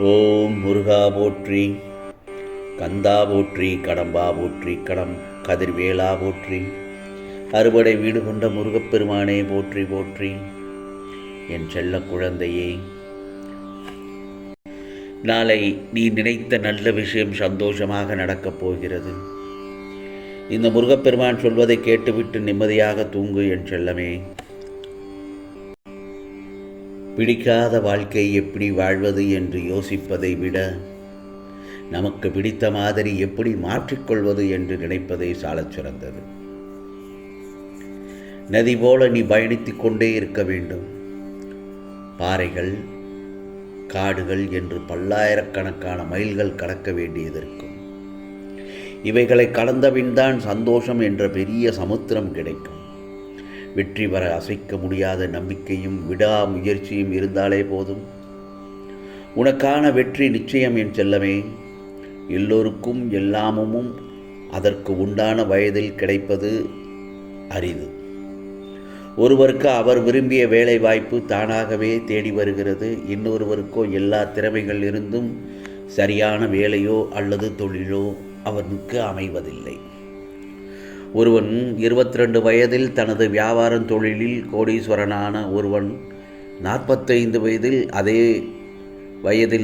ஓம் முருகா போற்றி, கந்தா போற்றி, கடம்பா போற்றி, கதிர்வேலா போற்றி, அறுபடை வீடு கொண்ட முருகப்பெருமானே போற்றி போற்றி. என் செல்ல குழந்தையே, நாளை நீ நினைத்த நல்ல விஷயம் சந்தோஷமாக நடக்கப் போகிறது. இந்த முருகப்பெருமான் சொல்வதை கேட்டுவிட்டு நிம்மதியாக தூங்கு என் செல்லமே. பிடிக்காத வாழ்க்கை எப்படி வாழ்வது என்று யோசிப்பதை விட நமக்கு பிடித்த மாதிரி எப்படி மாற்றிக்கொள்வது என்று நினைப்பதே சாலச் சிறந்தது. நதி போல நீ பயணித்துக் கொண்டே இருக்க வேண்டும். பாறைகள், காடுகள் என்று பல்லாயிரக்கணக்கான மைல்கள் கடக்க வேண்டியதற்கும் இவைகளை கடந்தபின்தான் சந்தோஷம் என்ற பெரிய சமுத்திரம் கிடைக்கும். வெற்றி வர அசைக்க முடியாத நம்பிக்கையும் விடாமுயற்சியும் இருந்தாலே போதும். உனக்கான வெற்றி நிச்சயம் என் செல்லமே. எல்லோருக்கும் எல்லாமும் அதற்கு உண்டான வயதில் கிடைப்பது அரிது. ஒருவருக்கு அவர் விரும்பிய வேலை வாய்ப்பு தானாகவே தேடி வருகிறது. இன்னொருவருக்கோ எல்லா திறமைகள் இருந்தும் சரியான வேலையோ அல்லது தொழிலோ அவனுக்கு அமைவதில்லை. ஒருவன் 22 வயதில் தனது வியாபாரம் தொழிலில் கோடீஸ்வரனான ஒருவன் 45 வயதில்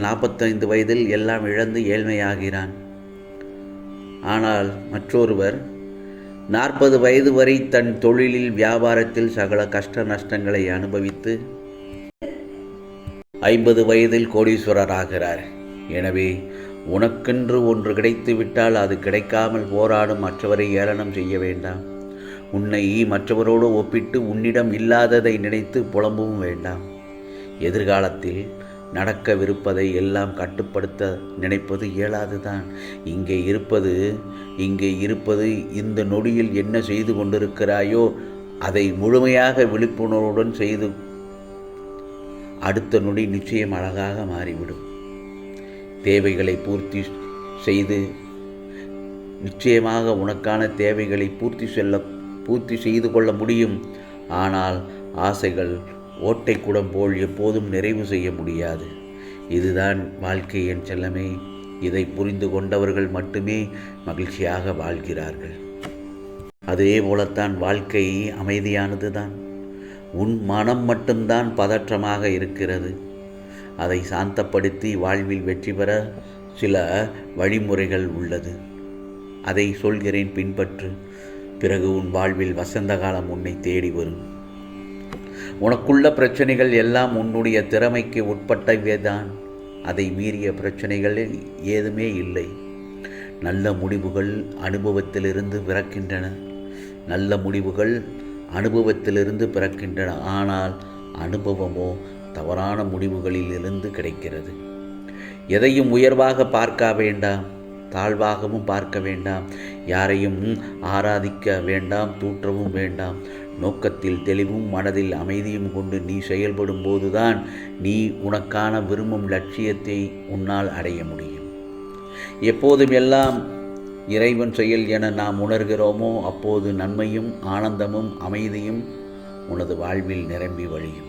45 வயதில் எல்லாம் இழந்து ஏழ்மையாகிறான். ஆனால் மற்றொருவர் 40 வயது வரை தன் தொழிலில் வியாபாரத்தில் சகல கஷ்ட நஷ்டங்களை அனுபவித்து 50 வயதில் கோடீஸ்வரராகிறார். எனவே உனக்கென்று ஒன்று கிடைத்துவிட்டால் அது கிடைக்காமல் போராடும் மற்றவரை ஏளனம் செய்ய வேண்டாம். உன்னை மற்றவரோடு ஒப்பிட்டு உன்னிடம் இல்லாததை நினைத்து புலம்பவும் வேண்டாம். எதிர்காலத்தில் நடக்கவிருப்பதை எல்லாம் கட்டுப்படுத்த நினைப்பது இயலாதுதான். இங்கே இருப்பது இந்த நொடியில் என்ன செய்து கொண்டிருக்கிறாயோ அதை முழுமையாக விழிப்புணர்வுடன் செய்து அடுத்த நொடி நிச்சயம் அழகாக மாறிவிடும். தேவைகளை பூர்த்தி நிச்சயமாக உனக்கான தேவைகளை பூர்த்தி செய்து கொள்ள முடியும். ஆனால் ஆசைகள் ஓட்டை குடம் போல் எப்போதும் நிறைவு செய்ய முடியாது. இதுதான் வாழ்க்கை என் செல்லமே. இதை புரிந்து கொண்டவர்கள் மட்டுமே மகிழ்ச்சியாக வாழ்கிறார்கள். அதே போலத்தான் வாழ்க்கை அமைதியானது தான். உன் மனம் மட்டும்தான் பதற்றமாக இருக்கிறது. அதை சாந்தப்படுத்தி வாழ்வில் வெற்றி பெற சில வழிமுறைகள் உள்ளது. அதை சொல்கிறேன், பின்பற்று. பிறகு உன் வாழ்வில் வசந்த காலம் உன்னை தேடி வரும். உனக்குள்ள பிரச்சனைகள் எல்லாம் உன்னுடைய திறமைக்கு உட்பட்டவைதான். அதை மீறிய பிரச்சனைகள் ஏதுமே இல்லை. நல்ல முடிவுகள் அனுபவத்திலிருந்து பிறக்கின்றன. ஆனால் அனுபவமோ தவறான முடிவுகளிலிருந்து கிடைக்கிறது. எதையும் உயர்வாக பார்க்க வேண்டாம், தாழ்வாகவும் பார்க்க வேண்டாம். யாரையும் ஆராதிக்க வேண்டாம், தூற்றவும் வேண்டாம். நோக்கத்தில் தெளிவும் மனதில் அமைதியும் கொண்டு நீ செயல்படும் போதுதான் நீ உனக்கான விரும்பும் லட்சியத்தை உன்னால் அடைய முடியும். எப்போதும் எல்லாம் இறைவன் செயல் என நாம் உணர்கிறோமோ அப்போது நன்மையும் ஆனந்தமும் அமைதியும் உனது வாழ்வில் நிரம்பி வழியும்.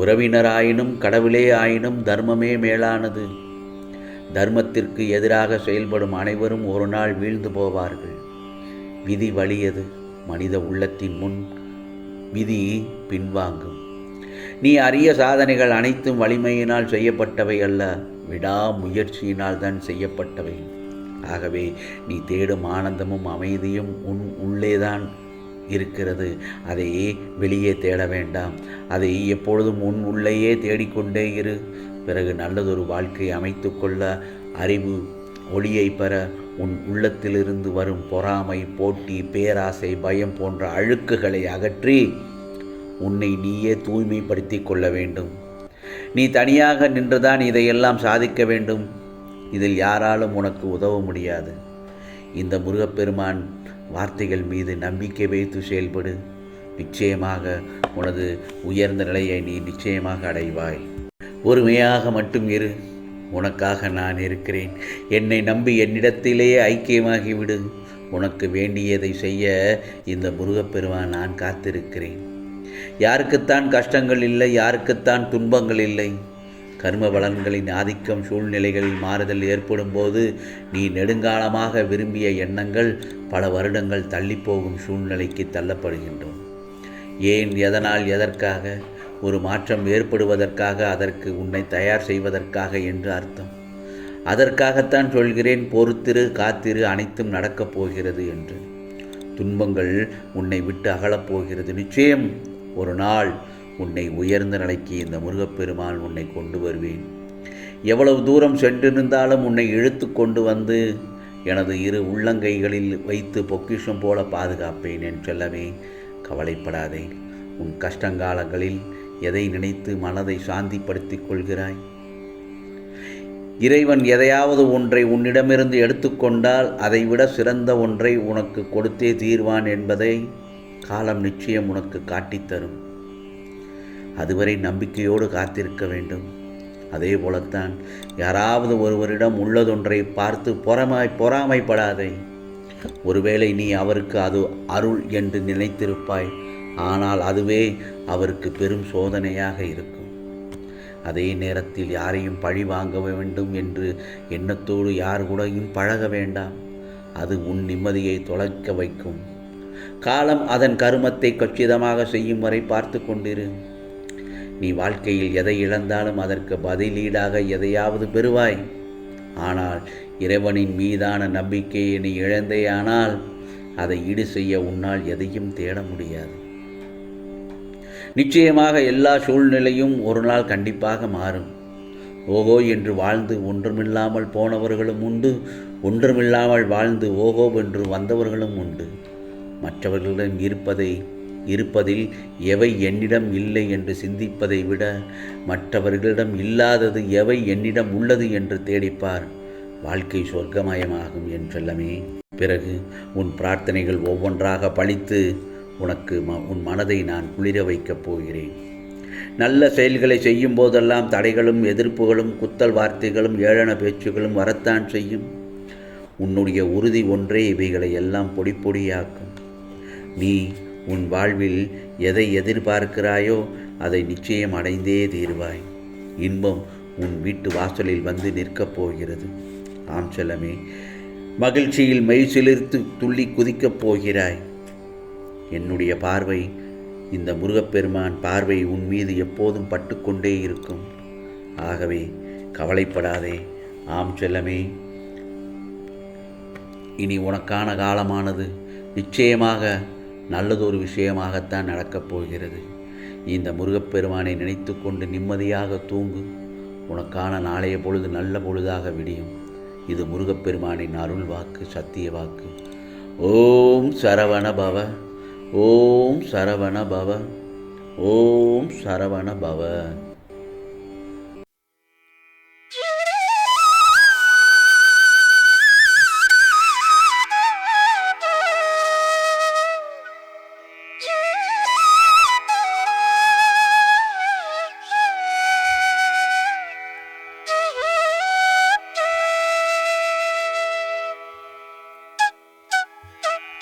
உறவினராயினும் கடவுளே ஆயினும் தர்மமே மேலானது. தர்மத்திற்கு எதிராக செயல்படும் அனைவரும் ஒரு நாள் வீழ்ந்து போவார்கள். விதி வலியது. மனித உள்ளத்தின் முன் விதி பின்வாங்கும். நீ அரிய சாதனைகள் அனைத்தும் வலிமையினால் செய்யப்பட்டவை அல்ல, விடாமுயற்சியினால் தான் செய்யப்பட்டவை. ஆகவே நீ தேடும் ஆனந்தமும் அமைதியும் உன் உள்ளேதான் இருக்கிறது. அதை வெளியே தேட வேண்டாம். அதை எப்பொழுதும் உன் உள்ளேயே தேடிக்கொண்டே இரு. பிறகு நல்லதொரு வாழ்க்கை அமைத்து கொள்ள அறிவு ஒளியை பெற உன் உள்ளத்திலிருந்து வரும் பொறாமை, போட்டி, பேராசை, பயம் போன்ற அழுக்குகளை அகற்றி உன்னை நீயே தூய்மைப்படுத்தி கொள்ள வேண்டும். நீ தனியாக நின்றுதான் இதையெல்லாம் சாதிக்க வேண்டும். இதில் யாராலும் உனக்கு உதவ முடியாது. இந்த முருகப்பெருமான் வார்த்தைகள் மீது நம்பிக்கை வைத்து செயல்படு. நிச்சயமாக உனது உயர்ந்த நிலையை நீ நிச்சயமாக அடைவாய். பொறுமையாக மட்டும் இரு. உனக்காக நான் இருக்கிறேன். என்னை நம்பி என்னிடத்திலேயே ஐக்கியமாகிவிடு. உனக்கு வேண்டியதை செய்ய இந்த முருகப்பெருமான் நான் காத்திருக்கிறேன். யாருக்குத்தான் கஷ்டங்கள் இல்லை, யாருக்குத்தான் துன்பங்கள் இல்லை. கர்ம பலன்களின் ஆதிக்கம் சூழ்நிலைகளில் மாறுதல் ஏற்படும் போது நீ நெடுங்காலமாக விரும்பிய எண்ணங்கள் பல வருடங்கள் தள்ளிப்போகும் சூழ்நிலைக்கு தள்ளப்படுகின்றோம். ஏன், எதனால், எதற்காக? ஒரு மாற்றம் ஏற்படுவதற்காக, அதற்கு உன்னை தயார் செய்வதற்காக என்று அர்த்தம். அதற்காகத்தான் சொல்கிறேன், பொறுத்திரு, காத்திரு, அனைத்தும் நடக்கப் போகிறது என்று. துன்பங்கள் உன்னை விட்டு அகலப் போகிறது. நிச்சயம் ஒரு நாள் உன்னை உயர்ந்த நிலைக்கு இந்த முருகப்பெருமான் உன்னை கொண்டு வருவேன். எவ்வளவு தூரம் சென்றிருந்தாலும் உன்னை இழுத்து கொண்டு வந்து எனது இரு உள்ளங்கைகளில் வைத்து பொக்கிஷம் போல பாதுகாப்பேன் என் செல்லமே. கவலைப்படாதே. உன் கஷ்டங்காலங்களில் எதை நினைத்து மனதை சாந்திப்படுத்திக் கொள்கிறாய்? இறைவன் எதையாவது ஒன்றை உன்னிடமிருந்து எடுத்துக்கொண்டால் அதைவிட சிறந்த ஒன்றை உனக்கு கொடுத்தே தீர்வான் என்பதை காலம் நிச்சயம் உனக்கு காட்டித்தரும். அதுவரை நம்பிக்கையோடு காத்திருக்க வேண்டும். அதே போலத்தான் யாராவது ஒருவரிடம் உள்ளதொன்றை பார்த்து பொறாமைப்படாதே. ஒருவேளை நீ அவருக்கு அது அருள் என்று நினைத்திருப்பாய். ஆனால் அதுவே அவருக்கு பெரும் சோதனையாக இருக்கும். அதே நேரத்தில் யாரையும் பழி வாங்க வேண்டும் என்று எண்ணத்தோடு யார் கூடயும் பழக வேண்டாம். அது உன் நிம்மதியை தொலைக்க வைக்கும். காலம் அதன் கருமத்தை கச்சிதமாக செய்யும் வரை பார்த்து கொண்டிரு. நீ வாழ்க்கையில் எதை இழந்தாலும் அதற்கு பதிலீடாக எதையாவது பெறுவாய். ஆனால் இறைவனின் மீதான நம்பிக்கையை நீ இழந்தேயானால் அதை ஈடு செய்ய உன்னால் எதையும் தேட முடியாது. நிச்சயமாக எல்லா சூழ்நிலையும் ஒரு நாள் கண்டிப்பாக மாறும். ஓகோ என்று வாழ்ந்து ஒன்றுமில்லாமல் போனவர்களும் உண்டு, ஒன்றுமில்லாமல் வாழ்ந்து ஓகோ என்று வந்தவர்களும் உண்டு. மற்றவர்களிடம் இருப்பதில் எவை என்னிடம் இல்லை என்று சிந்திப்பதை விட மற்றவர்களிடம் இல்லாதது எவை என்னிடம் உள்ளது என்று தேடிப்பார். வாழ்க்கை சொர்க்கமயமாகும் என் செல்லமே. பிறகு உன் பிரார்த்தனைகள் ஒவ்வொன்றாக பழித்து உனக்கு உன் மனதை நான் குளிர வைக்கப் போகிறேன். நல்ல செயல்களை செய்யும் போதெல்லாம் தடைகளும் எதிர்ப்புகளும் குத்தல் வார்த்தைகளும் ஏளன பேச்சுகளும் வரத்தான் செய்யும். உன்னுடைய உறுதி ஒன்றே இவைகளை எல்லாம் பொடி பொடியாக்கும். நீ உன் வாழ்வில் எதை எதிர்பார்க்கிறாயோ அதை நிச்சயம் அடைந்தே தீர்வாய். இன்பம் உன் வீட்டு வாசலில் வந்து நிற்கப் போகிறது. ஆம் செல்லமே, மகிழ்ச்சியில் மெய் சிலிர்த்து துள்ளி குதிக்கப் போகிறாய். என்னுடைய பார்வை, இந்த முருகப்பெருமான் பார்வை உன் மீது எப்போதும் பட்டுக்கொண்டே இருக்கும். ஆகவே கவலைப்படாதே. ஆம் செல்லமே, இனி உனக்கான காலமானது நிச்சயமாக நல்லதொரு விஷயமாகத்தான் நடக்கப் போகிறது. இந்த முருகப்பெருமானை நினைத்து கொண்டு நிம்மதியாக தூங்கு. உனக்கான நாளைய பொழுது நல்ல பொழுதாக விடியும். இது முருகப்பெருமானின் அருள் வாக்கு, சத்திய வாக்கு. ஓம் சரவண பவ, ஓம் சரவண பவ, ஓம் சரவண பவ.